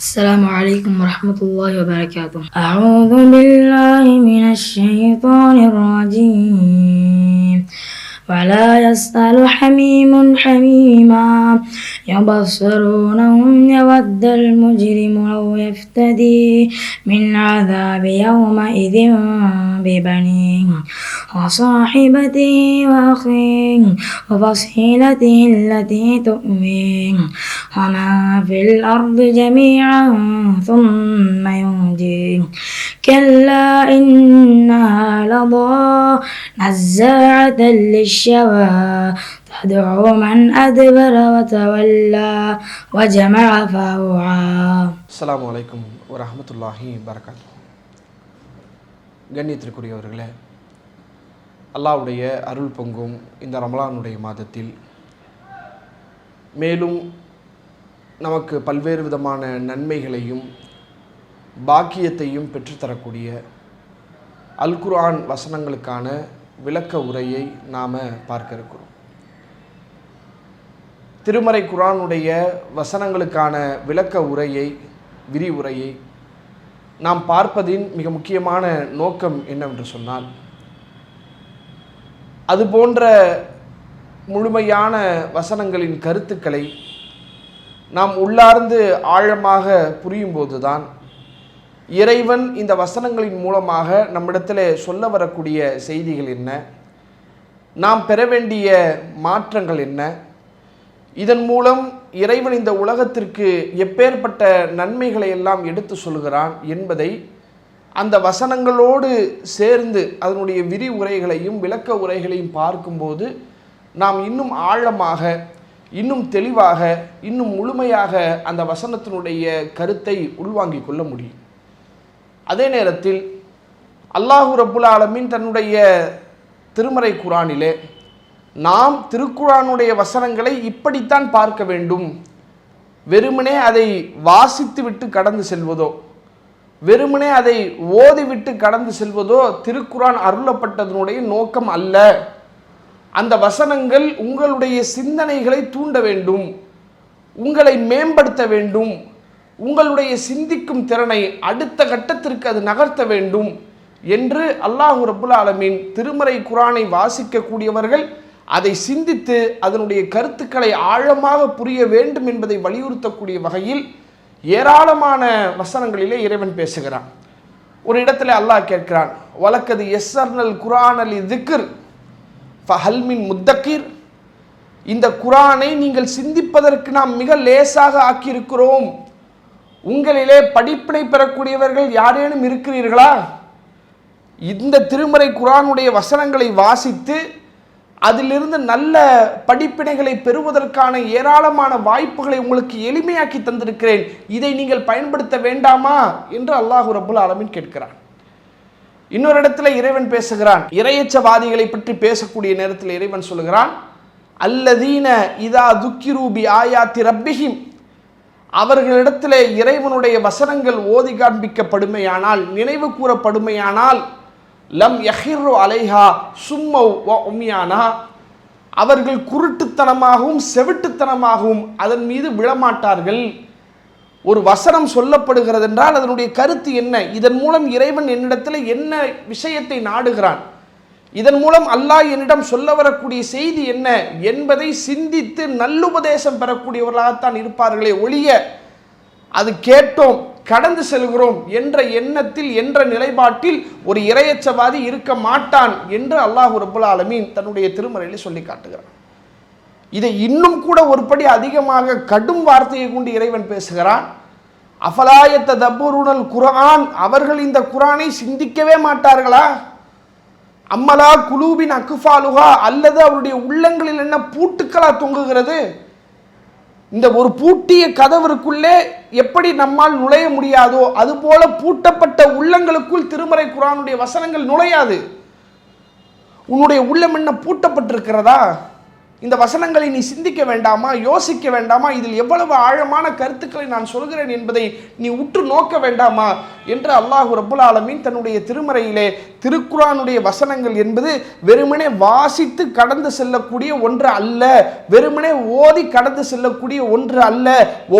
السلام عليكم ورحمة الله وبركاته. أعوذ بالله من الشيطان الرجيم. ولا يسأل حميم حميما يبصرونهم يود المجرم لو يفتدي من عذاب يومئذ ببنيه وصاحبته وأخيه وفصيلته التي تؤويه ومن في الأرض جميعا ثم ينجيه كلا إنها لظى نزاعة للشوى تدعو من أدبر وتولى وجمع فأوعى. அஸ்ஸலாமு அலைக்கும் வரஹ்மத்துல்லாஹி வரகாத்துஹு. கண்ணியத்திற்குரியவர்களே, அல்லாஹ்வுடைய அருள் பொங்கும் இந்த ரமலானுடைய மாதத்தில் மேலும் நமக்கு பல்வேறு விதமான நன்மைகளையும் பாக்கியத்தையும் பெற்றுத்தரக்கூடிய அல் குர்ஆன் வசனங்களுக்கான விளக்க உரையை நாம் பார்க்க இருக்கிறோம். திருமறை குர்ஆனுடைய வசனங்களுக்கான விளக்க உரையை, விரிவுரையை நாம் பார்ப்பதின் மிக முக்கியமான நோக்கம் என்னவென்று சொன்னால், அதுபோன்ற முழுமையான வசனங்களின் கருத்துக்களை நாம் உள்ளார்ந்து ஆழமாக புரியும்போது தான் இறைவன் இந்த வசனங்களின் மூலமாக நம்மிடத்தில் சொல்ல வரக்கூடிய செய்திகள் என்ன, நாம் பெற வேண்டிய மாற்றங்கள் என்ன, இதன் மூலம் இறைவன் இந்த உலகத்திற்கு எப்பேற்பட்ட நன்மைகளை எல்லாம் எடுத்து சொல்கிறான் என்பதை அந்த வசனங்களோடு சேர்ந்து அதனுடைய விரிவுரைகளையும் விளக்க உரைகளையும் பார்க்கும்போது நாம் இன்னும் ஆழமாக, இன்னும் தெளிவாக, இன்னும் முழுமையாக அந்த வசனத்தினுடைய கருத்தை உள்வாங்கிக் கொள்ள முடியும். அதே நேரத்தில் அல்லாஹு ரப்புல் ஆலமீன் தன்னுடைய திருமறை குர்ஆனிலே நாம் திருக்குர்ஆனுடைய வசனங்களை இப்படித்தான் பார்க்க வேண்டும், வெறுமனே அதை வாசித்து விட்டு கடந்து செல்வதோ, வெறுமனே அதை ஓதிவிட்டு கடந்து செல்வதோ திருக்குர்ஆன் அருளப்பட்டதனுடைய நோக்கம் அல்ல. அந்த வசனங்கள் உங்களுடைய சிந்தனைகளை தூண்ட வேண்டும், உங்களை மேம்படுத்த வேண்டும், உங்களுடைய சிந்திக்கும் திறனை அடுத்த கட்டத்திற்கு அது நகர்த்த வேண்டும் என்று அல்லாஹு ரப்புல் ஆலமீன் திருமறை குர்ஆனை வாசிக்கக்கூடியவர்கள் அதை சிந்தித்து அதனுடைய கருத்துக்களை ஆழமாக புரிய வேண்டும் என்பதை வலியுறுத்தக்கூடிய வகையில் ஏராளமான வசனங்களிலே இறைவன் பேசுகிறான். ஒரு இடத்துல அல்லாஹ் கேட்கிறான், வலக்கது யஸ்ஸர்னல் குர்ஆன லிذிக்ர் ஃபஹல் மின் முத்தக்கிர். இந்த குர்ஆனை நீங்கள் சிந்திப்பதற்கு நாம் மிக லேசாக ஆக்கியிருக்கிறோம், உங்களிலே படிப்பினை பெறக்கூடியவர்கள் யாரேனும் இருக்கிறீர்களா? இந்த திருமறை குர்ஆனுடைய வசனங்களை வாசித்து அதிலிருந்து நல்ல படிப்பினைகளை பெறுவதற்கான ஏராளமான வாய்ப்புகளை உங்களுக்கு எளிமையாக்கி தந்திருக்கிறேன், இதை நீங்கள் பயன்படுத்த வேண்டாமா என்று அல்லாஹு ரப்புல் ஆலமீன் கேட்கிறான். இன்னொரு இடத்துல இறைவன் பேசுகிறான், இறையச்சவாதிகளை பற்றி பேசக்கூடிய நேரத்தில் இறைவன் சொல்லுகிறான், அல்லதீன இதா துக்கிரு பி ஆயாத்தி ரப்பிஹிம். அவர்களிடத்தில் இறைவனுடைய வசனங்கள் ஓதி காண்பிக்கப்படுமையானால், நினைவு கூறப்படுமையானால், லம் யஹிரு அலைஹா சும்மவ் வ உம்யானா, அவர்கள் குருட்டுத்தனமாகவும் செவிட்டுத்தனமாகவும் அதன் மீது விழமாட்டார்கள். ஒரு வசனம் சொல்லப்படுகிறது என்றால் அதனுடைய கருத்து என்ன, இதன் மூலம் இறைவன் என்னிடத்தில் என்ன விஷயத்தை நாடுகிறான், இதன் மூலம் அல்லாஹ் என்னிடம் சொல்ல வரக்கூடிய செய்தி என்ன என்பதை சிந்தித்து நல்லுபதேசம் பெறக்கூடியவர்களாகத்தான் இருப்பார்களே ஒழிய அது கேட்டோம் கடந்து செல்கிறோம் என்ற எண்ணத்தில், என்ற நிலைப்பாட்டில் ஒரு இறையச்சவாதி இருக்க மாட்டான் என்று அல்லாஹு ரப்புல் ஆலமீன் தன்னுடைய திருமறையில் சொல்லி காட்டுகிறான். இதை இன்னும் கூட ஒருபடி அதிகமாக கடும் வார்த்தையை கொண்டு இறைவன் பேசுகிறான், அஃபலாயத்த தப்புருனல் குர்ஆன். அவர்கள் இந்த குர்ஆனை சிந்திக்கவே மாட்டார்களா? அம்மலா குலூபின் அக்குஃபாலுஹா, அல்லது அவருடைய உள்ளங்களில் என்ன பூட்டுக்களா தொங்குகிறது? இந்த ஒரு பூட்டிய கதவிற்குள்ளே எப்படி நம்மால் நுழைய முடியாதோ அதுபோல பூட்டப்பட்ட உள்ளங்களுக்குள் திருமறை குர்ஆனுடைய வசனங்கள் நுழையாது. உன்னுடைய உள்ளம் என்ன பூட்டப்பட்டிருக்கிறதா? இந்த வசனங்களை நீ சிந்திக்க வேண்டாமா, யோசிக்க வேண்டாமா, இதில் எவ்வளவு ஆழமான கருத்துக்களை நான் சொல்கிறேன் என்பதை நீ உற்று நோக்க வேண்டாமா என்று அல்லாஹ் ரப்புல் ஆலமீன் தன்னுடைய திருமறையிலே திருக்குர்ஆனுடைய வசனங்கள் என்பது வெறுமனே வாசித்து கடந்து செல்லக்கூடிய ஒன்று அல்ல, வெறுமனே ஓதி கடந்து செல்லக்கூடிய ஒன்று அல்ல.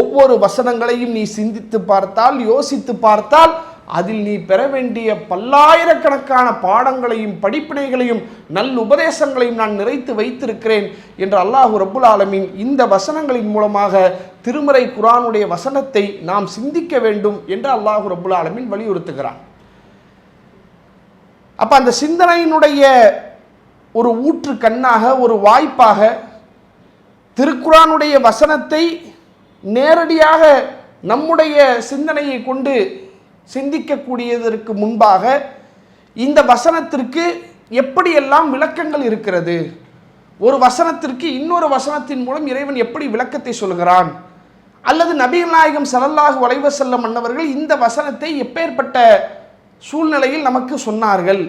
ஒவ்வொரு வசனங்களையும் நீ சிந்தித்து பார்த்தால், யோசித்து பார்த்தால் அதில் நீ பெற வேண்டிய பல்லாயிரக்கணக்கான பாடங்களையும் படிப்பினைகளையும் நல்லுபதேசங்களையும் நான் நிறைத்து வைத்திருக்கிறேன் என்று அல்லாஹ் ரப்புல் ஆலமீன் இந்த வசனங்களின் மூலமாக திருமறை குர்ஆனுடைய வசனத்தை நாம் சிந்திக்க வேண்டும் என்று அல்லாஹ் ரப்புல் ஆலமீன் வலியுறுத்துகிறான். அப்ப அந்த சிந்தனையினுடைய ஒரு ஊற்று கண்ணாக, ஒரு வாய்ப்பாக திருக்குர்ஆனுடைய வசனத்தை நேரடியாக நம்முடைய சிந்தனையை கொண்டு சிந்திக்கக்கூடியதற்கு முன்பாக இந்த வசனத்திற்கு எப்படியெல்லாம் விளக்கங்கள் இருக்கிறது, ஒரு வசனத்திற்கு இன்னொரு வசனத்தின் மூலம் இறைவன் எப்படி விளக்கத்தை சொல்கிறான், அல்லது நபிகள் நாயகம் ஸல்லல்லாஹு அலைஹி வஸல்லம் அன்னவர்கள் இந்த வசனத்தை எப்பேற்பட்ட சூழ்நிலையில் நமக்கு சொன்னார்கள்,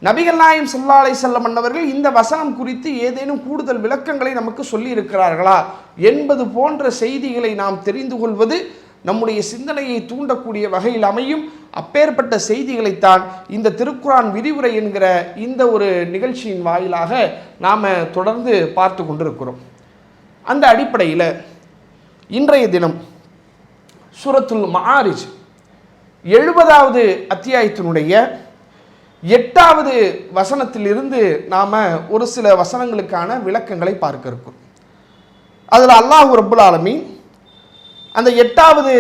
நபிகள் நாயகம் ஸல்லல்லாஹு அலைஹி வஸல்லம் அன்னவர்கள் இந்த வசனம் குறித்து ஏதேனும் கூடுதல் விளக்கங்களை நமக்கு சொல்லி இருக்கிறார்களா என்பது போன்ற செய்திகளை நாம் தெரிந்து கொள்வது நம்முடைய சிந்தனையை தூண்டக்கூடிய வகையில் அமையும். அப்பேற்பட்ட செய்திகளைத்தான் இந்த திருக்குர்ஆன் விரிவுரை என்கிற இந்த ஒரு நிகழ்ச்சியின் வாயிலாக நாம் தொடர்ந்து பார்த்து கொண்டிருக்கிறோம். அந்த அடிப்படையில் இன்றைய தினம் சூரத்துல் மஆரிஜ் 70வது அத்தியாயத்தினுடைய 8வது வசனத்திலிருந்து நாம் ஒரு சில வசனங்களுக்கான விளக்கங்களை பார்க்க இருக்கிறோம். அதில் அல்லாஹ் ரப்புல் ஆலமீன் அந்த 8வது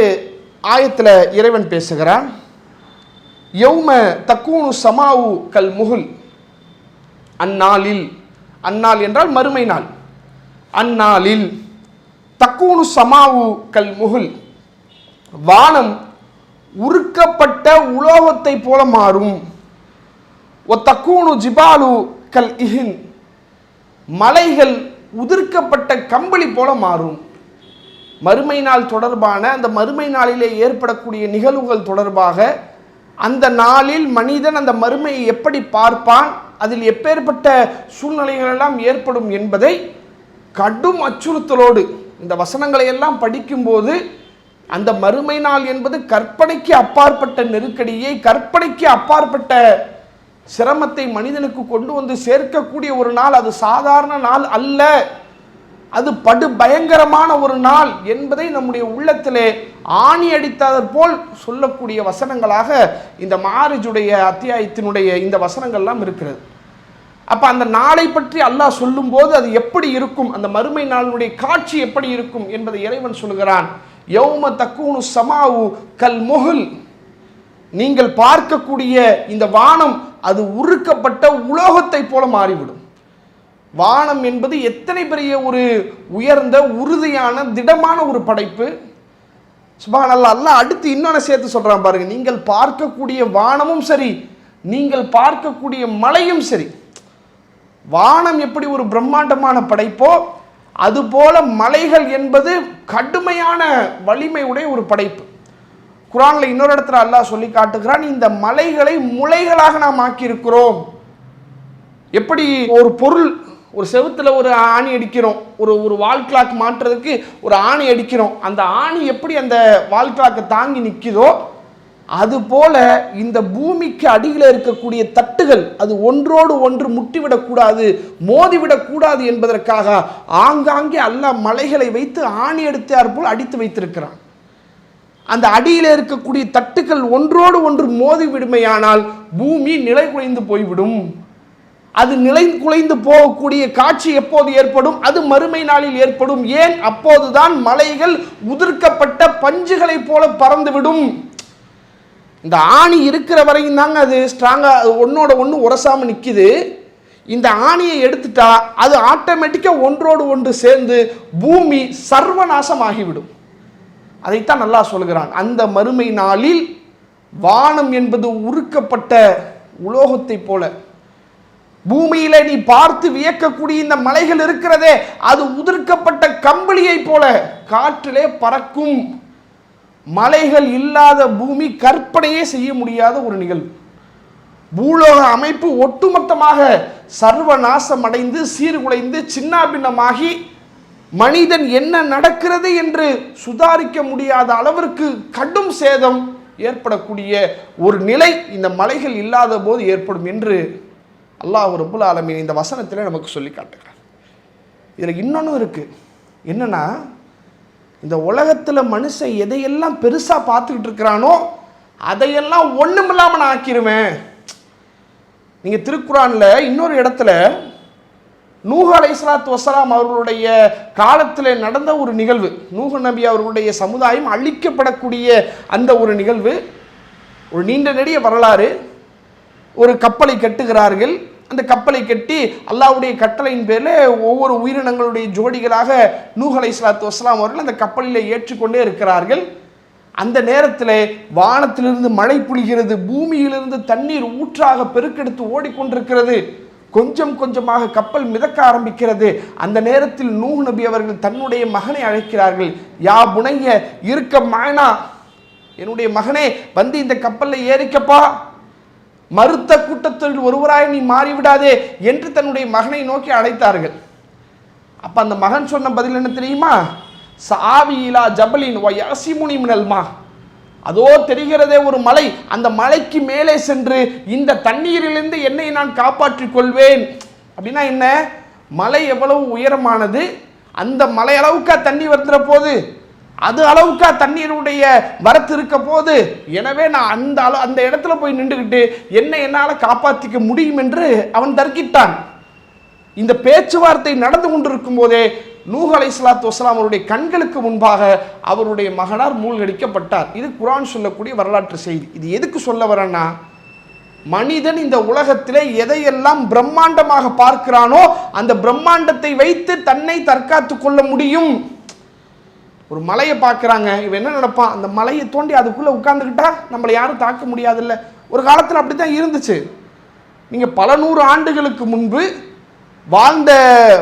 ஆயத்தில் இறைவன் பேசுகிறான். யௌம தக்கூனு சமாவு கல் முகுல், அந்நாளில், அந்நாள் என்றால் மறுமை நாள், அந்நாளில் தக்கூனு சமாவு கல் முகுல், வானம் உருக்கப்பட்ட உலோகத்தை போல மாறும். ஒ தக்கூனு ஜிபாலு கல் இஹின், மலைகள் உதிர்க்கப்பட்ட கம்பளி போல மாறும். மறுமை நாள் தொடர்பான, அந்த மறுமை நாளிலே ஏற்படக்கூடிய நிகழ்வுகள் தொடர்பாக, அந்த நாளில் மனிதன் அந்த மறுமையை எப்படி பார்ப்பான், அதில் எப்பேற்பட்ட சூழ்நிலைகள் எல்லாம் ஏற்படும் என்பதை கடும் அச்சுறுத்தலோடு இந்த வசனங்களை எல்லாம் படிக்கும்போது அந்த மறுமை நாள் என்பது கற்பனைக்கு அப்பாற்பட்ட நெருக்கடியை, கற்பனைக்கு அப்பாற்பட்ட சிரமத்தை மனிதனுக்கு கொண்டு வந்து சேர்க்கக்கூடிய ஒரு நாள். அது சாதாரண நாள் அல்ல, அது படு பயங்கரமான ஒரு நாள் என்பதை நம்முடைய உள்ளத்திலே ஆணி அடித்தது போல் சொல்லக்கூடிய வசனங்களாக இந்த மஆரிஜுடைய அத்தியாயத்தினுடைய இந்த வசனங்கள்லாம் இருக்கிறது. அப்போ அந்த நாளை பற்றி அல்லாஹ் சொல்லும்போது அது எப்படி இருக்கும், அந்த மறுமை நாளினுடைய காட்சி எப்படி இருக்கும் என்பதை இறைவன் சொல்கிறான். யௌம தக்கூனு சமாவு கல் முகுல், நீங்கள் பார்க்கக்கூடிய இந்த வானம் அது உருக்கப்பட்ட உலோகத்தை போல மாறிவிடும். வானம் என்பது எத்தனை பெரிய ஒரு உயர்ந்த உறுதியான திடமான ஒரு படைப்பு. சுப்ஹானல்லாஹ். அல்லாஹ் அடுத்து இன்னொன்று சேர்த்து சொல்றான் பாருங்க, நீங்கள் பார்க்கக்கூடிய வானமும் சரி, நீங்கள் பார்க்கக்கூடிய மலையும் சரி. வானம் எப்படி ஒரு பிரம்மாண்டமான படைப்போ அதுபோல மலைகள் என்பது கடுமையான வலிமை உடைய ஒரு படைப்பு. குர்ஆன்ல இன்னொரு இடத்துல அல்லாஹ் சொல்லி காட்டுகிறான், இந்த மலைகளை முளைகளாக நாம் ஆக்கியிருக்கிறோம். எப்படி ஒரு பொருள், ஒரு செவுத்துல ஒரு ஆணி அடிக்கிறோம், ஒரு வால் கிளாக் மாற்றுறதுக்கு ஒரு ஆணி அடிக்கிறோம், அந்த ஆணி எப்படி அந்த வால் கிளாக்கை தாங்கி நிற்குதோ அதுபோல இந்த பூமிக்கு அடியில் இருக்கக்கூடிய தட்டுகள் அது ஒன்றோடு ஒன்று முட்டிவிடக்கூடாது, மோதிவிடக்கூடாது என்பதற்காக ஆங்காங்கே அல்லாஹ் மலைகளை வைத்து ஆணி எடுத்தார் போல் அடித்து வைத்திருக்கிறான். அந்த அடியில் இருக்கக்கூடிய தட்டுகள் ஒன்றோடு ஒன்று மோதி விடுமையானால் பூமி நிலை குலைந்து போய்விடும். அது நிலை குலைந்து போகக்கூடிய காட்சி எப்போது ஏற்படும்? அது மறுமை நாளில் ஏற்படும். ஏன்? அப்போதுதான் மலைகள் உதிர்க்கப்பட்ட பஞ்சுகளை போல பறந்துவிடும். இந்த ஆணி இருக்கிற வரையும் தாங்க அது ஸ்ட்ராங்காக ஒன்னோட ஒன்று உரசாமல் நிற்கிது. இந்த ஆணியை எடுத்துட்டா அது ஆட்டோமேட்டிக்காக ஒன்றோடு ஒன்று சேர்ந்து பூமி சர்வநாசமாகிவிடும். அதைத்தான் அல்லாஹ் சொல்கிறான், அந்த மறுமை நாளில் வானம் என்பது உருக்கப்பட்ட உலோகத்தை போல, பூமியில நீ பார்த்து வியக்கக்கூடிய இந்த மலைகள் இருக்கிறதே அது உதிர்க்கப்பட்ட கம்பளியை போல காற்றிலே பறக்கும். மலைகள் இல்லாத பூமி கற்பனையே செய்ய முடியாத ஒரு நிகழ்வு. பூலோக அமைப்பு ஒட்டுமொத்தமாக சர்வநாசம் அடைந்து சீர்குலைந்து சின்னாபின்னமாகி மனிதன் என்ன நடக்கிறது என்று சுதாரிக்க முடியாத அளவிற்கு கடும் சேதம் ஏற்படக்கூடிய ஒரு நிலை இந்த மலைகள் இல்லாத போது ஏற்படும் என்று அல்லாஹ் ரப்புல் ஆலமீன் இந்த வசனத்தில் நமக்கு சொல்லி காட்டுகிறார். இதில் இன்னொன்று இருக்குது. என்னன்னா, இந்த உலகத்தில் மனுஷன் எதையெல்லாம் பெருசாக பார்த்துக்கிட்டு இருக்கிறானோ அதையெல்லாம் ஒன்றுமில்லாமல் நான் ஆக்கிடுவேன். நீங்கள் திருக்குரானில் இன்னொரு இடத்துல நூஹ் அலைஹிஸ்ஸலாத்து வஸ்ஸலாம் அவர்களுடைய காலத்தில் நடந்த ஒரு நிகழ்வு, நூஹ் நபி அவர்களுடைய சமுதாயம் அழிக்கப்படக்கூடிய அந்த ஒரு நிகழ்வு, ஒரு நீண்ட நெடிய வரலாறு. ஒரு கப்பலை கட்டுகிறார்கள். அந்த கப்பலை கட்டி அல்லாஹ்வுடைய கட்டளையின் பேரில் ஒவ்வொரு உயிரினங்களுடைய ஜோடிகளாக நூஹ் அலைஹிஸ்ஸலாத்து வஸ்ஸலாம் அவர்கள் அந்த கப்பலில் ஏற்றிக்கொண்டே இருக்கிறார்கள். அந்த நேரத்தில் வானத்திலிருந்து மழை பொழிகிறது, பூமியிலிருந்து தண்ணீர் ஊற்றாக பெருக்கெடுத்து ஓடிக்கொண்டிருக்கிறது. கொஞ்சம் கொஞ்சமாக கப்பல் மிதக்க ஆரம்பிக்கிறது. அந்த நேரத்தில் நூஹ் நபி அவர்கள் தன்னுடைய மகனை அழைக்கிறார்கள். யா புனைய இருக்க மாயனா, என்னுடைய மகனே வந்து இந்த கப்பலில் ஏறிக்கப்பா, மறுத்த கூட்டத்தில் ஒருவராய் நீ மாறிவிடாதே என்று தன்னுடைய மகனை நோக்கி அழைத்தார்கள். அப்ப அந்த மகன் சொன்ன பதில் என்ன தெரியுமா? சாவியிலா ஜபலின் வயாசிமுனி மினல்மா, அதோ தெரிகிறதே ஒரு மலை, அந்த மலைக்கு மேலே சென்று இந்த தண்ணீரிலிருந்து என்னை நான் காப்பாற்றிக் கொள்வேன். அப்படின்னா என்ன? மலை எவ்வளவு உயரமானது, அந்த மலை அளவுக்கா தண்ணி வந்துற போது, அது அளவுக்கா தண்ணீருடைய வரத்து இருக்க போது, எனவே நான் அந்த இடத்துல போய் நின்றுக்கிட்டு என்னை என்னால் காப்பாற்றிக்க முடியும் என்று அவன் தர்க்கிட்டான். இந்த பேச்சுவார்த்தை நடந்து கொண்டிருக்கும் போதே நூஹ் அலைஹிஸ்ஸலாத்து வஸ்ஸலாம் அவருடைய கண்களுக்கு முன்பாக அவருடைய மகனார் மூழ்கடிக்கப்பட்டார். இது குர்ஆன் சொல்லக்கூடிய வரலாற்று செய்தி. இது எதுக்கு சொல்ல வரேன்னா, மனிதன் இந்த உலகத்திலே எதையெல்லாம் பிரம்மாண்டமாக பார்க்கிறானோ அந்த பிரம்மாண்டத்தை வைத்து தன்னை தற்காத்து கொள்ள முடியும். ஒரு மலையை பார்க்குறாங்க, இவன் என்ன நினைப்பான்? அந்த மலையை தோண்டி அதுக்குள்ளே உட்கார்ந்துக்கிட்டா நம்மளை யாரும் தாக்க முடியாதுல்ல. ஒரு காலத்தில் அப்படி தான் இருந்துச்சு. நீங்கள் பல நூறு ஆண்டுகளுக்கு முன்பு வாழ்ந்த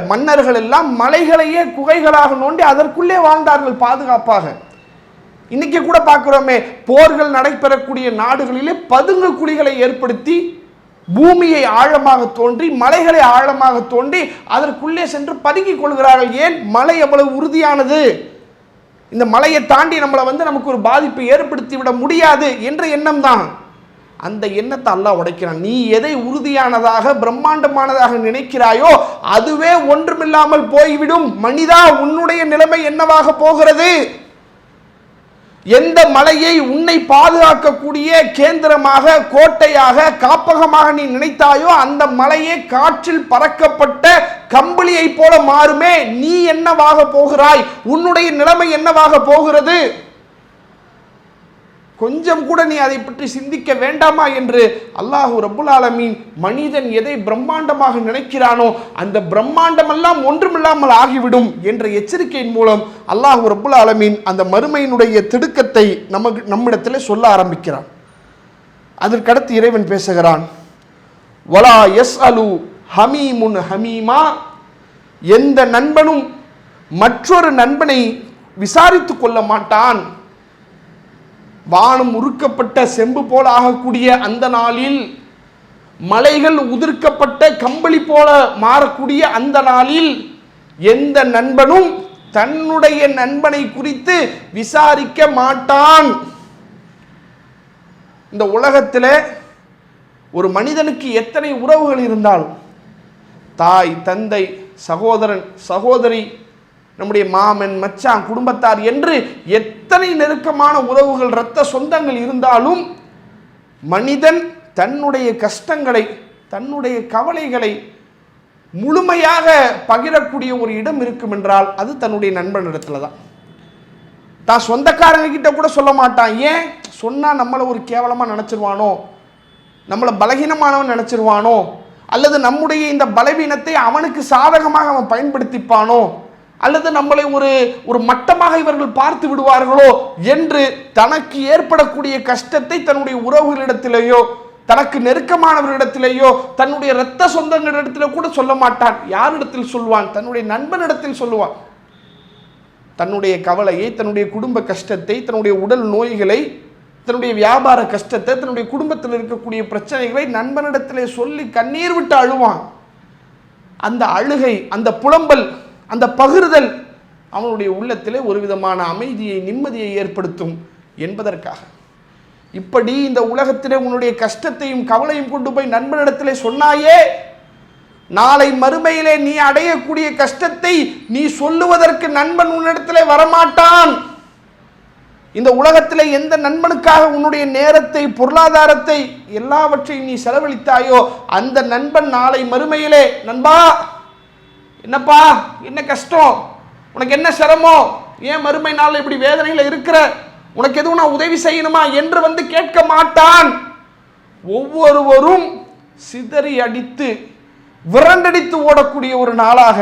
மன்னர்கள் எல்லாம் மலைகளையே குகைகளாக நோண்டி அதற்குள்ளே வாழ்ந்தார்கள் பாதுகாப்பாக. இன்னைக்கு கூட பார்க்கிறோமே, போர்கள் நடைபெறக்கூடிய நாடுகளிலே பதுங்கு குழிகளை ஏற்படுத்தி பூமியை ஆழமாக தோண்டி மலைகளை ஆழமாக தோண்டி அதற்குள்ளே சென்று பதுங்கிக் கொள்கிறார்கள். ஏன்? மலை எவ்வளவு உறுதியானது, இந்த மலையை தாண்டி நம்மளை நமக்கு ஒரு பாதிப்பை ஏற்படுத்தி விட முடியாது என்ற எண்ணம் தான். அந்த எண்ணத்தை அல்லாஹ் உடைக்கிறான். நீ எதை உறுதியானதாக பிரம்மாண்டமானதாக நினைக்கிறாயோ அதுவே ஒன்றுமில்லாமல் போய்விடும். மனிதா, உன்னுடைய நிலைமை என்னவாக போகிறது? எந்த மலையை உன்னை பாதுகாக்கக்கூடிய கேந்திரமாக, கோட்டையாக, காப்பகமாக நீ நினைத்தாயோ அந்த மலையே காற்றில் பறக்கப்பட்ட கம்பளியை போல மாறுமே. நீ என்னவாக போகிறாய்? உன்னுடைய நிலைமை என்னவாக போகிறது? கொஞ்சம் கூட நீ அதை பற்றி சிந்திக்க வேண்டாமா என்று அல்லாஹ் ரப்புல் ஆலமீன் மனிதன் எதை பிரம்மாண்டமாக நினைக்கிறானோ அந்த பிரம்மாண்டமெல்லாம் ஒன்றுமில்லாமல் ஆகிவிடும் என்ற எச்சரிக்கையின் மூலம் அல்லாஹ் ரப்புல் ஆலமீன் அந்த மறுமையினுடைய திடுக்கத்தை நம்மிடத்தில் சொல்ல ஆரம்பிக்கிறான். அதற்கடுத்து இறைவன் பேசுகிறான், வலா யஸ்அலு ஹமீமுன் ஹமீமா, எந்த நண்பனும் மற்றொரு நண்பனை விசாரித்து கொள்ள மாட்டான். வானம் உருக்கப்பட்ட செம்பு போல ஆகக்கூடிய அந்த நாளில், மலைகள் உதிர்க்கப்பட்ட கம்பளி போல மாறக்கூடிய அந்த நாளில் எந்த நண்பனும் தன்னுடைய நண்பனை குறித்து விசாரிக்க மாட்டான். இந்த உலகத்தில் ஒரு மனிதனுக்கு எத்தனை உறவுகள் இருந்தாலும், தாய், தந்தை, சகோதரன், சகோதரி, நம்முடைய மாமன், மச்சான், குடும்பத்தார் என்று எத்தனை நெருக்கமான உறவுகள், இரத்த சொந்தங்கள் இருந்தாலும் மனிதன் தன்னுடைய கஷ்டங்களை, தன்னுடைய கவலைகளை முழுமையாக பகிரக்கூடிய ஒரு இடம் இருக்கும் என்றால் அது தன்னுடைய நண்பனிடத்துல தான். தான் சொந்தக்காரங்க கிட்ட கூட சொல்ல மாட்டான். ஏன் சொன்னா நம்மளை ஒரு கேவலமா நினைச்சிருவானோ, நம்மளை பலகீனமானவன் நினைச்சிருவானோ, அல்லது நம்முடைய இந்த பலவீனத்தை அவனுக்கு சாதகமாக அவன் பயன்படுத்திப்பானோ, அல்லது நம்மளை ஒரு மட்டமாக இவர்கள் பார்த்து விடுவார்களோ என்று தனக்கு ஏற்படக்கூடிய கஷ்டத்தை தன்னுடைய உறவுகளிடத்திலேயோ, தனக்கு நெருக்கமானவர்களிடத்திலேயோ, தன்னுடைய இரத்த சொந்தங்களிடத்திலே கூட சொல்ல மாட்டான். யாரிடத்தில் சொல்வான்? தன்னுடைய நண்பனிடத்தில் சொல்லுவான். தன்னுடைய கவலையை, தன்னுடைய குடும்ப கஷ்டத்தை, தன்னுடைய உடல் நோய்களை, தன்னுடைய வியாபார கஷ்டத்தை, தன்னுடைய குடும்பத்தில் இருக்கக்கூடிய பிரச்சனைகளை நண்பனிடத்திலே சொல்லி கண்ணீர் விட்டு அழுவான். அந்த அழுகை, அந்த புலம்பல், அந்த பகிர்தல் அவனுடைய உள்ளத்திலே ஒரு விதமான அமைதியை, நிம்மதியை ஏற்படுத்தும் என்பதற்காக. இப்படி இந்த உலகத்திலே உன்னுடைய கஷ்டத்தையும் கவலையும் கொண்டு போய் நண்பனிடத்திலே சொன்னாயே, நாளை மறுமையிலே நீ அடையக்கூடிய கஷ்டத்தை நீ சொல்லுவதற்கு நண்பன் உன்னிடத்திலே வரமாட்டான். இந்த உலகத்திலே எந்த நண்பனுக்காக உன்னுடைய நேரத்தை, பொருளாதாரத்தை, எல்லாவற்றையும் நீ செலவழித்தாயோ அந்த நண்பன் நாளை மறுமையிலே, நண்பா என்னப்பா, என்ன கஷ்டம், உனக்கு என்ன சிரமம், ஏன் மறுமை நாள் இப்படி வேதனையில் இருக்கிற, உனக்கு எதுவும் நான் உதவி செய்யணுமா என்று வந்து கேட்க மாட்டான். ஒவ்வொருவரும் சிதறி அடித்து விரண்டடித்து ஓடக்கூடிய ஒரு நாளாக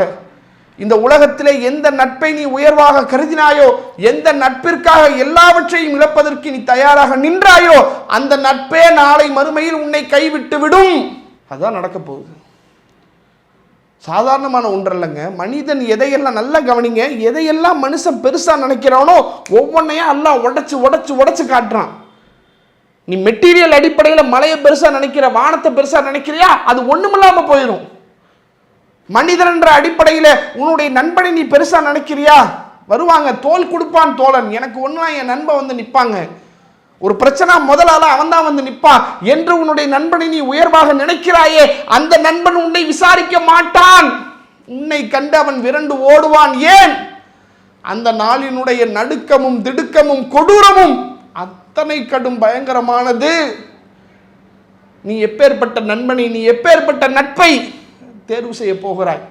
இந்த உலகத்திலே எந்த நட்பை நீ உயர்வாக கருதினாயோ, எந்த நட்பிற்காக எல்லாவற்றையும் இழப்பதற்கு நீ தயாராக நின்றாயோ அந்த நட்பே நாளை மறுமையில் உன்னை கைவிட்டு விடும். அதுதான் நடக்க போகுது. சாதாரணமான ஒன்றல்லங்க. மனிதன் எதையெல்லாம் நல்லா கவனிங்க, எதையெல்லாம் மனுஷன் பெருசா நினைக்கிறானோ ஒவ்வொன்றையும் அல்லாஹ் உடைச்சு உடைச்சு உடைச்சு காட்டுறான். நீ மெட்டீரியல் அடிப்படையில் மலையை பெருசா நினைக்கிற, வானத்தை பெருசா நினைக்கிறியா, அது ஒண்ணுமில்லாம போயிடும். மனிதன் என்ற அடிப்படையில் உன்னுடைய நண்பனை நீ பெருசா நினைக்கிறியா, வருவாங்க, தோல் கொடுப்பான் தோழன், எனக்கு ஒண்ணா என் நண்பன் வந்து நிற்பாங்க, ஒரு பிரச்சனை முதலால அவன் தான் வந்து நிற்பான் என்று உன்னுடைய நண்பனை நீ உயர்வாக நினைக்கிறாயே, அந்த நண்பன் உன்னை விசாரிக்க மாட்டான். உன்னை கண்டு அவன் விரண்டு ஓடுவான். ஏன்? அந்த நாளினுடைய நடுக்கமும் திடுக்கமும் கொடூரமும் அத்தனை கடும் பயங்கரமானது. நீ எப்பேற்பட்ட நண்பனை, நீ எப்பேற்பட்ட நட்பை தேர்வு செய்ய போகிறாய்?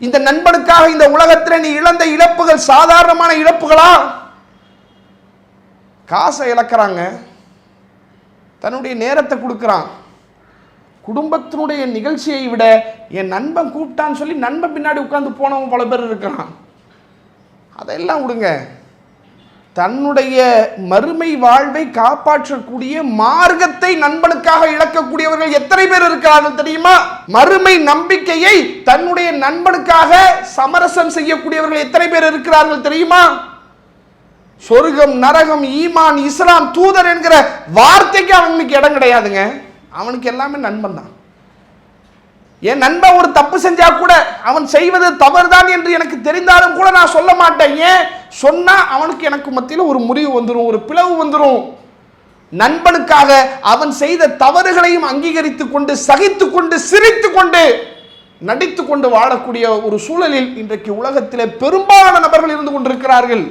இந்த நண்பனுக்காக இந்த உலகத்தில் நீ இழந்த இழப்புகள் சாதாரணமான இழப்புகளா? காசை இழக்கிறாங்க, தன்னுடைய நேரத்தை கொடுக்குறான். குடும்பத்தினுடைய நிகழ்ச்சியை விட என் நண்பன் கூப்பிட்டான்னு சொல்லி நண்பன் பின்னாடி உட்கார்ந்து போனவன் பல பேர் இருக்கிறான். அதெல்லாம் விடுங்க. தன்னுடைய மறுமை வாழ்வை காப்பாற்றக்கூடிய மார்க்கத்தை நண்பனுக்காக இழக்கக்கூடியவர்கள் எத்தனை பேர் இருக்கிறார்கள் தெரியுமா? மறுமை நம்பிக்கையை தன்னுடைய நண்பனுக்காக சமரசம் செய்யக்கூடியவர்கள் எத்தனை பேர் இருக்கிறார்கள் தெரியுமா? சொர்க்கம், நரகம், ஈமான், இஸ்லாம், தூதர் என்கிற வார்த்தைக்கு அவனுக்கு இடம் கிடையாதுங்க. அவனுக்கு எல்லாமே நண்பன் தான். என் நண்பன் ஒரு தப்பு செஞ்சா கூட, அவன் செய்வது தவறுதான் என்று எனக்கு தெரிந்தாலும் கூட நான் சொல்ல மாட்டேன். ஏன் சொன்னா அவனுக்கு எனக்கு மத்தியில் ஒரு முறிவு வந்துடும், ஒரு பிளவு வந்துடும். நண்பனுக்காக அவன் செய்த தவறுகளையும் அங்கீகரித்து கொண்டு, சகித்து கொண்டு, சிரித்து கொண்டு, நடித்து கொண்டு வாழக்கூடிய ஒரு சூழலில் இன்றைக்கு உலகத்திலே பெரும்பாலான நபர்கள் இருந்து கொண்டிருக்கிறார்கள்.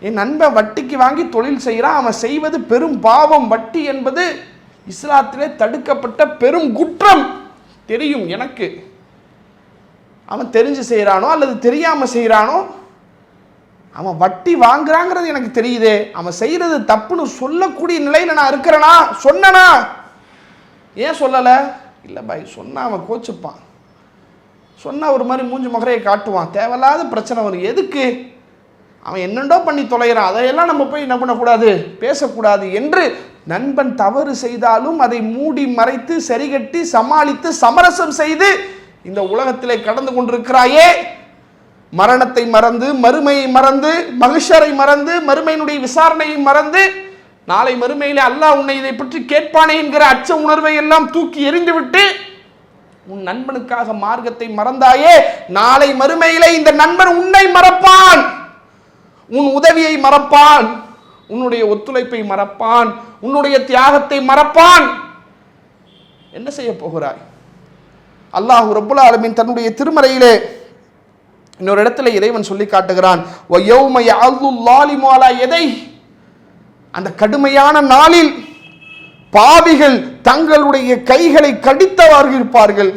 என் நண்பன் வட்டிக்கு வாங்கி தொழில் செய்கிறான், அவன் செய்வது பெரும் பாவம். வட்டி என்பது இஸ்லாத்திலே தடுக்கப்பட்ட பெரும் குற்றம். தெரியும் எனக்கு, அவன் தெரிஞ்சு செய்கிறானோ அல்லது தெரியாம செய்கிறானோ, அவன் வட்டி வாங்குறாங்கிறது எனக்கு தெரியுதே, அவன் செய்யறது தப்புன்னு சொல்லக்கூடிய நிலையில நான் இருக்கிறேனா? சொன்னனா? ஏன் சொல்லலை? இல்லை பாய், சொன்னா அவன் கோச்சுப்பான், சொன்னா ஒரு மாதிரி மூஞ்சி முகரையை காட்டுவான், தேவையில்லாத பிரச்சனை வரும். எதுக்கு? அவன் என்னண்டோ பண்ணி தொலைகிறான், அதையெல்லாம் நம்ம போய் என்ன பண்ணக்கூடாது, பேசக்கூடாது என்று நண்பன் தவறு செய்தாலும் அதை மூடி மறைத்து சரிகட்டி சமாளித்து சமரசம் செய்து இந்த உலகத்திலே கடந்து கொண்டிருக்கிறாயே. மரணத்தை மறந்து, மறுமையை மறந்து, மகிஷரை மறந்து, மறுமையினுடைய விசாரணையை மறந்து, நாளை மறுமையிலே அல்லாஹ் உன்னை இதை பற்றி கேட்பானே என்கிற அச்ச உணர்வை எல்லாம் தூக்கி எறிந்துவிட்டு உன் நண்பனுக்காக மார்க்கத்தை மறந்தாயே, நாளை மறுமையிலே இந்த நண்பன் உன்னை மறப்பான், உன் உதவியை மறப்பான், உன்னுடைய ஒத்துழைப்பை மறப்பான், உன்னுடைய தியாகத்தை மறப்பான். என்ன செய்ய போகிறாய்? அல்லாஹ் ரப்புல் ஆலமீன் தன்னுடைய திருமறையிலே இன்னொரு இடத்துல இறைவன் சொல்லி காட்டுகிறான், அந்த கடுமையான நாளில் பாவிகள் தங்களுடைய கைகளை கடித்தவாறு இருப்பார்கள்.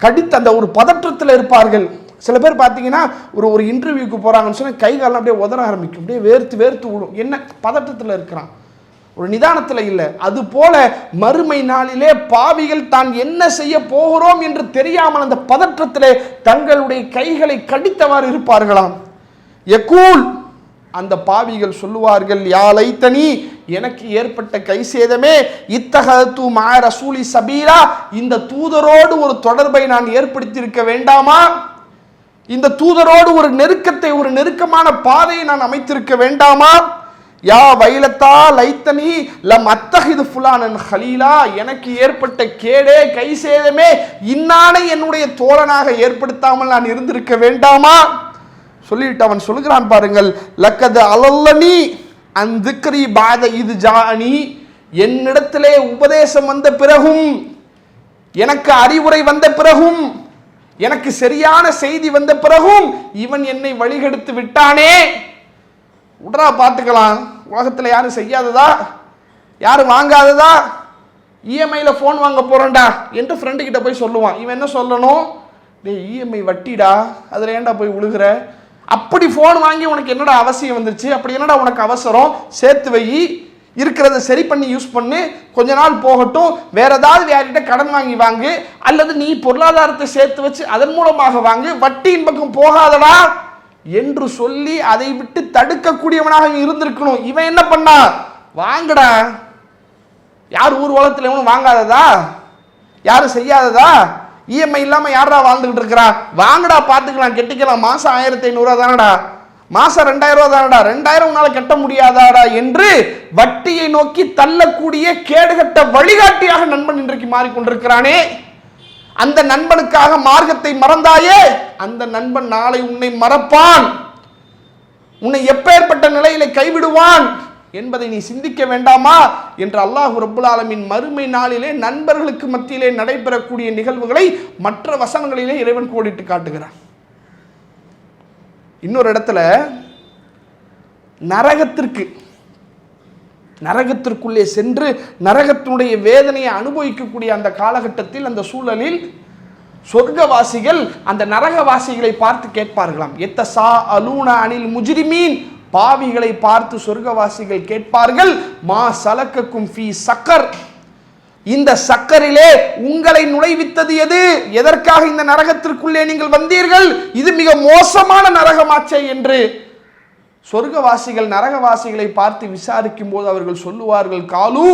கடித்த அந்த ஒரு பதற்றத்தில் இருப்பார்கள். சில பேர் பார்த்தீங்கன்னா ஒரு இன்டர்வியூக்கு போகிறாங்கன்னு சொன்னால் கை காலம் அப்படியே உதற ஆரம்பிக்கும், அப்படியே வேர்த்து வேர்த்து விடும். என்ன? பதட்டத்தில் இருக்கிறான், ஒரு நிதானத்தில் இல்லை. அது போல மறுமை நாளிலே பாவிகள் தான் என்ன செய்ய போகிறோம் என்று தெரியாமல் அந்த பதற்றத்திலே தங்களுடைய கைகளை கடித்தவாறு இருப்பார்களாம். யகூல், அந்த பாவிகள் சொல்லுவார்கள், யா லைத்தனி, எனக்கு ஏற்பட்ட கை சேதமே, இத்தகது மா ரசூலி சபீரா, இந்த தூதரோடு ஒரு தொடர்பை நான் ஏற்படுத்தியிருக்க வேண்டாமா? இந்த தூதரோடு ஒரு நெருக்கத்தை, ஒரு நெருக்கமான பாதையை நான் அமைத்திருக்க வேண்டாமா? யா வைலத்தா லைத்தனி லம் அத்தஹிது ஃபுலானன் ஹலீலா, எனக்கு ஏற்பட்ட கேடே கை சேதமே இன்னானை என்னுடைய தோழனாக ஏற்படுத்தாமல் நான் இருந்திருக்க வேண்டாமா சொல்லிட்டு அவன் சொல்லுகிறான் பாருங்கள், லக்கது அலல்லனி அந்திக்ரி பாத இது ஜானி, என்னிடத்திலே உபதேசம் வந்த பிறகும், எனக்கு அறிவுரை வந்த பிறகும், எனக்கு சரியான செய்தி வந்த பிறகும் இவன் என்னை வழிகெடுத்து விட்டானே. உடனே பார்த்துக்கலாம், உலகத்தில் யாரும் செய்யாததா, யாரும் வாங்காததா, இஎம்ஐல ஃபோன் வாங்க போறேன்டா என்று ஃப்ரெண்டு கிட்ட போய் சொல்லுவான். இவன் என்ன சொல்லணும், டேய் இஎம்ஐ வட்டிடா, அதில் ஏன்டா போய் விழுகிற, அப்படி ஃபோன் வாங்கி உனக்கு என்னடா அவசியம் வந்துருச்சு, அப்படி என்னடா உனக்கு அவசரம், சேர்த்து வை, இருக்கிறத சரி பண்ணி யூஸ் பண்ணு, கொஞ்ச நாள் போகட்டும், வேற ஏதாவது யார்கிட்ட கடன் வாங்கு, அல்லது நீ பொருளாதாரத்தை சேர்த்து வச்சு அதன் மூலமாக வாங்கு, வட்டியின் பக்கம் போகாதடா என்று சொல்லி அதை விட்டு தடுக்கக்கூடியவனாக இருந்திருக்கணும். இவன் என்ன பண்ணா, வாங்கடா, யார் ஊர் உலகத்தில் எவனும் வாங்காததா, யாரும் செய்யாததா, இஎம்ஐ இல்லாம யாரா வாழ்ந்துகிட்டு இருக்கிறா, வாங்கடா பார்த்துக்கலாம், கெட்டிக்கலாம், மாசம் 1500 தானடா, மாசம் 2000 தானடா, 2000 உன்னால கட்ட முடியாதாடா என்று வட்டியை நோக்கி தள்ளக்கூடிய கேடுகட்ட வழிகாட்டியாக நண்பன் இன்றைக்கு மாறிக்கொண்டிருக்கிறானே. அந்த நண்பனுக்காக மார்க்கத்தை மறந்தாயே, அந்த நண்பன் நாளை உன்னை மறப்பான், உன்னை எப்பேற்பட்ட நிலையில கைவிடுவான் என்பதை நீ சிந்திக்க வேண்டாமா என்று அல்லாஹ் ரப்புல் ஆலமீன் மறுமை நாளிலே நண்பர்களுக்கு மத்தியிலே நடைபெறக்கூடிய நிகழ்வுகளை மற்ற வசனங்களிலே இறைவன் கோடிட்டு காட்டுகிறான். இன்னொரு இடத்துல நரகத்திற்குள்ளே சென்று நரகத்தினுடைய வேதனையை அனுபவிக்கக்கூடிய அந்த காலகட்டத்தில், அந்த சூழலில் சொர்க்கவாசிகள் அந்த நரகவாசிகளை பார்த்து கேட்பார்களாம். எத்தசா அலூன அனில் முஜ்ரிமீன், பாவிகளை பார்த்து சொர்க்கவாசிகள் கேட்பார்கள், மா சலக்கக்கும் ஃபீ சக்கர், இந்த சக்கரிலே உங்களை நுழைவித்தது எது, எதற்காக இந்த நரகத்திற்குள்ளே நீங்கள் வந்தீர்கள், இது மிக மோசமான நரகமாச்சே என்று சொர்க்கவாசிகள் நரகவாசிகளை பார்த்து விசாரிக்கும் போது அவர்கள் சொல்லுவார்கள், காலு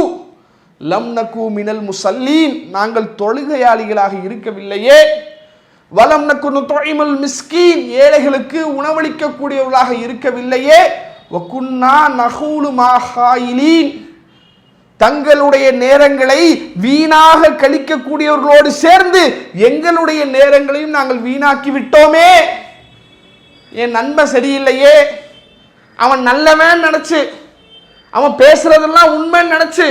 லம் நகு மினல் முசல்லீன், நாங்கள் தொழுகையாளிகளாக இருக்கவில்லையே, வலம் நகு நுத்இமுல் மிஸ்கீன், ஏழைகளுக்கு உணவளிக்கக்கூடியவர்களாக இருக்கவில்லையே, வகுன்னா நஹூலு மா ஹாயிலீன், தங்களுடைய நேரங்களை வீணாக கழிக்கக்கூடியவர்களோடு சேர்ந்து எங்களுடைய நேரங்களையும் நாங்கள் வீணாக்கி விட்டோமே, என் நண்பன் சரியில்லையே, அவன் நல்லவன் நினைச்சு, அவன் பேசுறதெல்லாம் உண்மைன்னு நினைச்சு,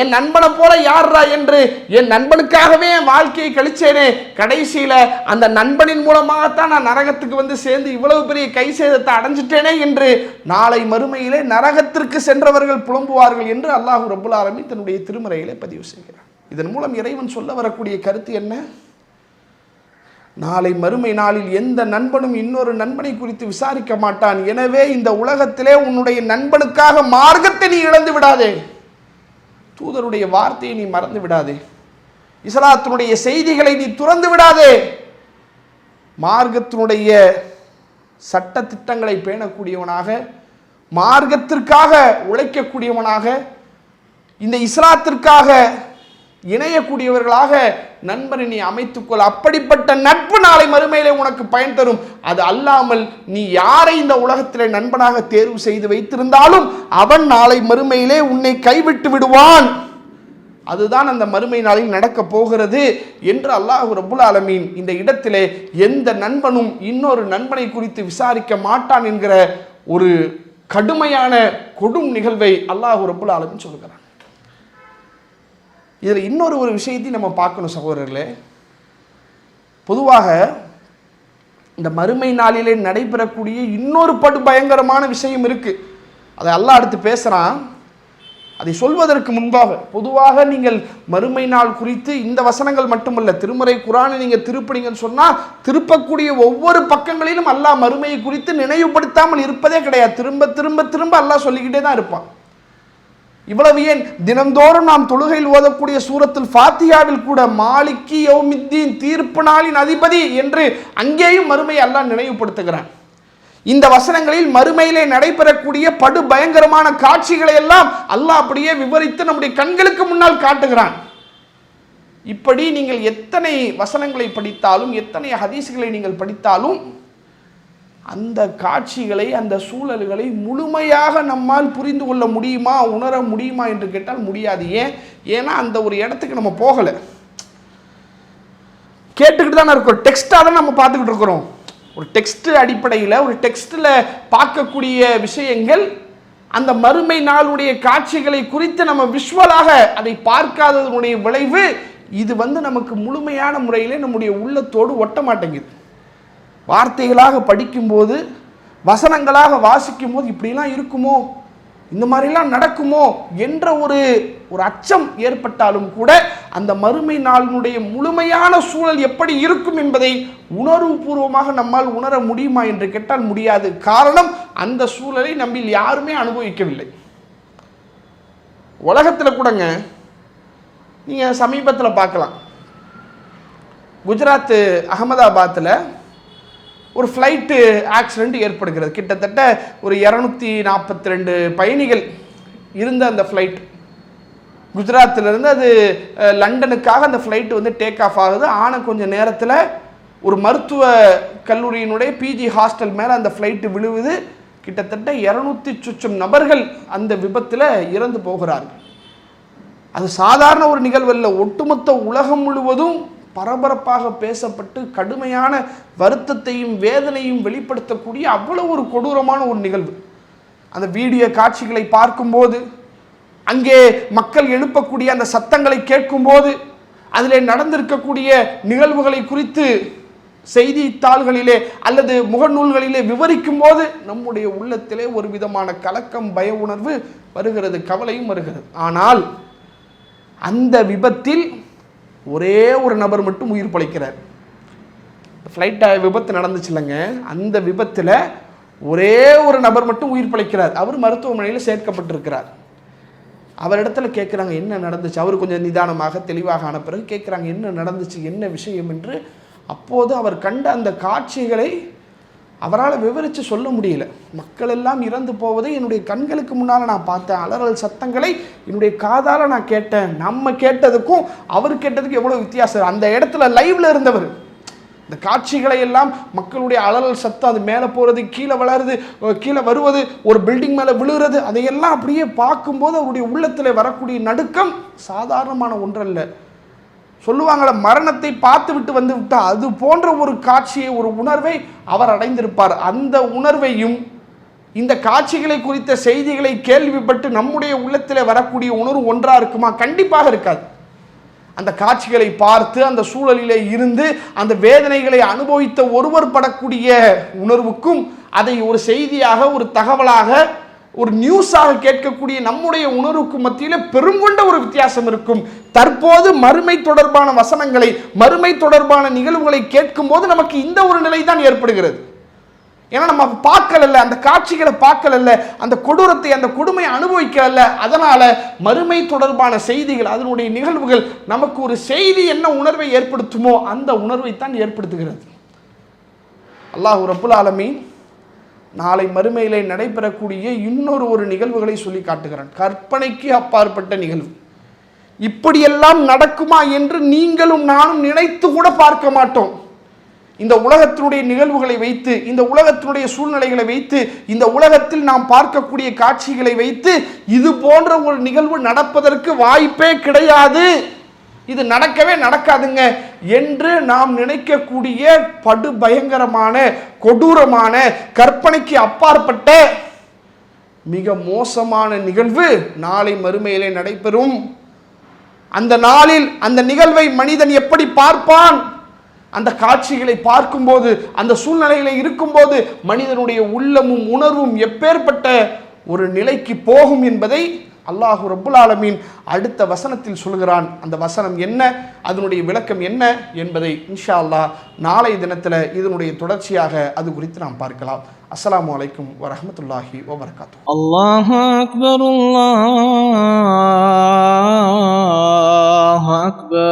என் நண்பனை போல யாரா என்று என் நண்பனுக்காகவே என் வாழ்க்கையை கழிச்சேனே, கடைசியில அந்த நண்பனின் மூலமாகத்தான் நான் நரகத்துக்கு வந்து சேர்ந்து இவ்வளவு பெரிய கை சேதத்தை அடைஞ்சிட்டேனே என்று நாளை மறுமையிலே நரகத்திற்கு சென்றவர்கள் புலம்புவார்கள் என்று அல்லாஹ் ரப்புல் ஆலமீன் தன்னுடைய திருமறையிலே பதிவு செய்கிறார். இதன் மூலம் இறைவன் சொல்ல வரக்கூடிய கருத்து என்ன, நாளை மறுமை நாளில் எந்த நண்பனும் இன்னொரு நண்பனை குறித்து விசாரிக்க மாட்டான். எனவே இந்த உலகத்திலே உன்னுடைய நண்பனுக்காக மார்க்கத்தை நீ இழந்து விடாதே, தூதருடைய வார்த்தையை நீ மறந்து விடாதே, இஸ்லாத்தினுடைய செய்திகளை நீ துறந்து விடாதே, மார்க்கத்தினுடைய சட்ட திட்டங்களை பேணக்கூடியவனாக, மார்க்கத்திற்காக உழைக்கக்கூடியவனாக, இந்த இஸ்லாத்திற்காக இணையக்கூடியவர்களாக நண்பனை நீ அமைத்துக்கொள். அப்படிப்பட்ட நட்பு நாளை மறுமையிலே உனக்கு பயன் தரும். அது அல்லாமல் நீ யாரை இந்த உலகத்திலே நண்பனாக தேர்வு செய்து வைத்திருந்தாலும் அவன் நாளை மறுமையிலே உன்னை கைவிட்டு விடுவான். அதுதான் அந்த மறுமை நாளில் நடக்க போகிறது என்று அல்லாஹ் ரப்புல் ஆலமீன் இந்த இடத்திலே எந்த நண்பனும் இன்னொரு நண்பனை குறித்து விசாரிக்க மாட்டான் என்கிற ஒரு கடுமையான கொடும் நிகழ்வை அல்லாஹ் ரப்புல் ஆலமீன் சொல்கிறான். இதில் இன்னொரு விஷயத்தையும் நம்ம பார்க்கணும் சகோதரர்களே. பொதுவாக இந்த மறுமை நாளிலே நடைபெறக்கூடிய இன்னொரு பயங்கரமான விஷயம் இருக்கு. அதை அல்லாஹ் அடுத்து பேசுகிறான். அதை சொல்வதற்கு முன்பாக பொதுவாக நீங்கள் மறுமை நாள் குறித்து இந்த வசனங்கள் மட்டுமல்ல, திருமறை குர்ஆனை நீங்கள் திருப்பினீங்கன்னு சொன்னால் திருப்பக்கூடிய ஒவ்வொரு பக்கங்களிலும் அல்லாஹ் மறுமையை குறித்து நினைவுபடுத்தாமல் இருப்பதே கிடையாது. திரும்ப திரும்ப திரும்ப அல்லாஹ் சொல்லிக்கிட்டே தான் இருப்பான். இவ்வளவு ஏன், தினந்தோறும் நாம் தொழுகையில் ஓதக்கூடிய சூரத்துல் ஃபாத்திஹாவில் கூட மாலிக்கி யௌமித்தீன், தீர்ப்பு நாளின் அதிபதி என்று அங்கேயும் மறுமையை அல்லாஹ் நினைவுபடுத்துகிறான். இந்த வசனங்களில் மறுமையிலே நடைபெறக்கூடிய படு பயங்கரமான காட்சிகளை எல்லாம் அல்லாஹ் அப்படியே விவரித்து நம்முடைய கண்களுக்கு முன்னால் காட்டுகிறான். இப்படி நீங்கள் எத்தனை வசனங்களை படித்தாலும், எத்தனை ஹதீஸ்களை நீங்கள் படித்தாலும் அந்த காட்சிகளை, அந்த சூழல்களை முழுமையாக நம்மால் புரிந்து கொள்ள முடியுமா, உணர முடியுமா என்று கேட்டால் முடியாது. ஏன்னா அந்த ஒரு இடத்துக்கு நம்ம போகலை, கேட்டுக்கிட்டு தானே இருக்கோம், டெக்ஸ்டாக தான் நம்ம பார்த்துக்கிட்டு இருக்கிறோம். ஒரு டெக்ஸ்ட் அடிப்படையில், ஒரு டெக்ஸ்டில் பார்க்கக்கூடிய விஷயங்கள், அந்த மறுமை நாளுடைய காட்சிகளை குறித்து நம்ம விஷுவலாக அதை பார்க்காததனுடைய விளைவு இது நமக்கு முழுமையான முறையில் நம்முடைய உள்ளத்தோடு ஒட்ட மாட்டேங்குது. வார்த்தைகளாக படிக்கும்போது, வசனங்களாக வாசிக்கும் போது இப்படிலாம் இருக்குமோ, இந்த மாதிரிலாம் நடக்குமோ என்ற ஒரு அச்சம் ஏற்பட்டாலும் கூட அந்த மறுமை நாளினுடைய முழுமையான சூழல் எப்படி இருக்கும் என்பதை உணர்வுபூர்வமாக நம்மால் உணர முடியுமா என்று கேட்டால் முடியாது. காரணம், அந்த சூழலை நம்மில் யாருமே அனுபவிக்கவில்லை. உலகத்தில் கூடங்க நீங்கள் சமீபத்தில் பார்க்கலாம், குஜராத் அகமதாபாத்தில் ஒரு ஃப்ளைட்டு ஆக்சிடெண்ட் ஏற்படுகிறது. கிட்டத்தட்ட ஒரு 242 பயணிகள் இருந்த அந்த ஃப்ளைட், குஜராத்திலிருந்து அது லண்டனுக்காக அந்த ஃப்ளைட்டு டேக் ஆஃப் ஆகுது. ஆனால் கொஞ்சம் நேரத்தில் ஒரு மருத்துவ கல்லூரியினுடைய பிஜி ஹாஸ்டல் மேலே அந்த ஃப்ளைட்டு விழுவுது. கிட்டத்தட்ட 200 சொச்சம் நபர்கள் அந்த விபத்தில் இறந்து போகிறார்கள். அது சாதாரண ஒரு நிகழ்வு அல்ல, ஒட்டுமொத்த உலகம் முழுவதும் பரபரப்பாக பேசப்பட்டு கடுமையான வருத்தத்தையும் வேதனையும் வெளிப்படுத்தக்கூடிய அவ்வளவு ஒரு கொடூரமான ஒரு நிகழ்வு. அந்த வீடியோ காட்சிகளை பார்க்கும்போது, அங்கே மக்கள் எழுப்பக்கூடிய அந்த சத்தங்களை கேட்கும்போது, அதில் நடந்திருக்கக்கூடிய நிகழ்வுகளை குறித்து செய்தித்தாள்களிலே அல்லது முகநூல்களிலே விவரிக்கும் போது நம்முடைய உள்ளத்திலே ஒரு விதமான கலக்கம், பய உணர்வு வருகிறது, கவலையும் வருகிறது. ஆனால் அந்த விபத்தில் ஒரே ஒரு நபர் மட்டும் உயிர் பிழைக்கிறார். ஃப்ளைட் விபத்து நடந்துச்சு இல்லைங்க, அந்த விபத்தில் ஒரே ஒரு நபர் மட்டும் உயிர் பிழைக்கிறார். அவர் மருத்துவமனையில் சேர்க்கப்பட்டிருக்கிறார். அவரிடத்துல கேட்குறாங்க என்ன நடந்துச்சு. அவர் கொஞ்சம் நிதானமாக தெளிவாக ஆன பிறகு கேட்குறாங்க என்ன நடந்துச்சு, என்ன விஷயம் என்று. அப்போது அவர் கண்ட அந்த காட்சிகளை அவரால் விவரித்து சொல்ல முடியல. மக்கள் எல்லாம் இறந்து போவதை என்னுடைய கண்களுக்கு முன்னால் நான் பார்த்தேன், அலறல் சத்தங்களை என்னுடைய காதால் நான் கேட்டேன். நம்ம கேட்டதுக்கும் அவர் கேட்டதுக்கும் எவ்வளோ வித்தியாசம். அந்த இடத்துல லைவ்ல இருந்தவர் இந்த காட்சிகளை எல்லாம், மக்களுடைய அலறல் சத்தம், அது மேலே போகிறது, கீழே வளருது, கீழே வருவது, ஒரு பில்டிங் மேலே விழுகிறது, அதையெல்லாம் அப்படியே பார்க்கும்போது அவருடைய உள்ளத்தில் வரக்கூடிய நடுக்கம் சாதாரணமான ஒன்றல்ல. சொல்லுவாங்கள, மரணத்தை பார்த்து விட்டு வந்து விட்டால் அது போன்ற ஒரு காட்சியை, ஒரு உணர்வை அவர் அடைந்திருப்பார். அந்த உணர்வையும் இந்த காட்சிகளை குறித்த செய்திகளை கேள்விப்பட்டு நம்முடைய உள்ளத்தில் வரக்கூடிய உணர்வு ஒன்றா இருக்குமா? கண்டிப்பாக இருக்காது. அந்த காட்சிகளை பார்த்து அந்த சூழலிலே இருந்து அந்த வேதனைகளை அனுபவித்த ஒருவர் படக்கூடிய உணர்வுக்கும் அதை ஒரு செய்தியாக, ஒரு தகவலாக, ஒரு நியூஸாக கேட்கக்கூடிய நம்முடைய உணர்வுக்கு மத்தியில் பெருங்கொண்ட ஒரு வித்தியாசம் இருக்கும். தற்போது மறுமை தொடர்பான வசனங்களை, மறுமை தொடர்பான நிகழ்வுகளை கேட்கும் போது நமக்கு இந்த ஒரு நிலை தான் ஏற்படுகிறது. ஏன்னா நம்ம பார்க்கல, அந்த காட்சிகளை பார்க்கல, அந்த கொடூரத்தை, அந்த கொடுமையை அனுபவிக்கல. அதனால மறுமை தொடர்பான செய்திகள், அதனுடைய நிகழ்வுகள் நமக்கு ஒரு செய்தி என்ன உணர்வை ஏற்படுத்துமோ அந்த உணர்வை தான் ஏற்படுத்துகிறது. அல்லாஹ் ரப்புல் ஆலமீன் நாளை மறுமையிலே நடைபெறக்கூடிய இன்னொரு நிகழ்வுகளை சொல்லி காட்டுகிறான். கற்பனைக்கு அப்பாற்பட்ட நிகழ்வு. இப்படியெல்லாம் நடக்குமா என்று நீங்களும் நானும் நினைத்து கூட பார்க்க மாட்டோம். இந்த உலகத்தினுடைய நிகழ்வுகளை வைத்து, இந்த உலகத்தினுடைய சூழ்நிலைகளை வைத்து, இந்த உலகத்தில் நாம் பார்க்கக்கூடிய காட்சிகளை வைத்து இது போன்ற ஒரு நிகழ்வு நடப்பதற்கு வாய்ப்பே கிடையாது, இது நடக்கவே நடக்காதுங்க என்று நாம் நினைக்கக்கூடிய படு பயங்கரமான, கொடூரமான, கற்பனைக்கு அப்பாற்பட்ட மிக மோசமான நிகழ்வு நாளை மறுமையிலே நடைபெறும். அந்த நாளில் அந்த நிகழ்வை மனிதன் எப்படி பார்ப்பான்? அந்த காட்சிகளை பார்க்கும்போது, அந்த சூழ்நிலைகளை இருக்கும்போது மனிதனுடைய உள்ளமும் உணர்வும் எப்பேற்பட்ட ஒரு நிலைக்கு போகும் என்பதை அல்லாஹ் ரப்புல் ஆலமீன் அடுத்த வசனத்தில் சொல்கிறான். அந்த வசனம் என்ன, அதனுடைய விளக்கம் என்ன என்பதை இன்ஷா அல்லாஹ் நாளை தினத்தில் இதனுடைய தொடர்ச்சியாக அது குறித்து நாம் பார்க்கலாம். அஸ்ஸலாமு அலைக்கும் வரஹ்மத்துல்லாஹி வபரகாத்துஹு. அல்லாஹு அக்பர், அல்லாஹு அக்பர்.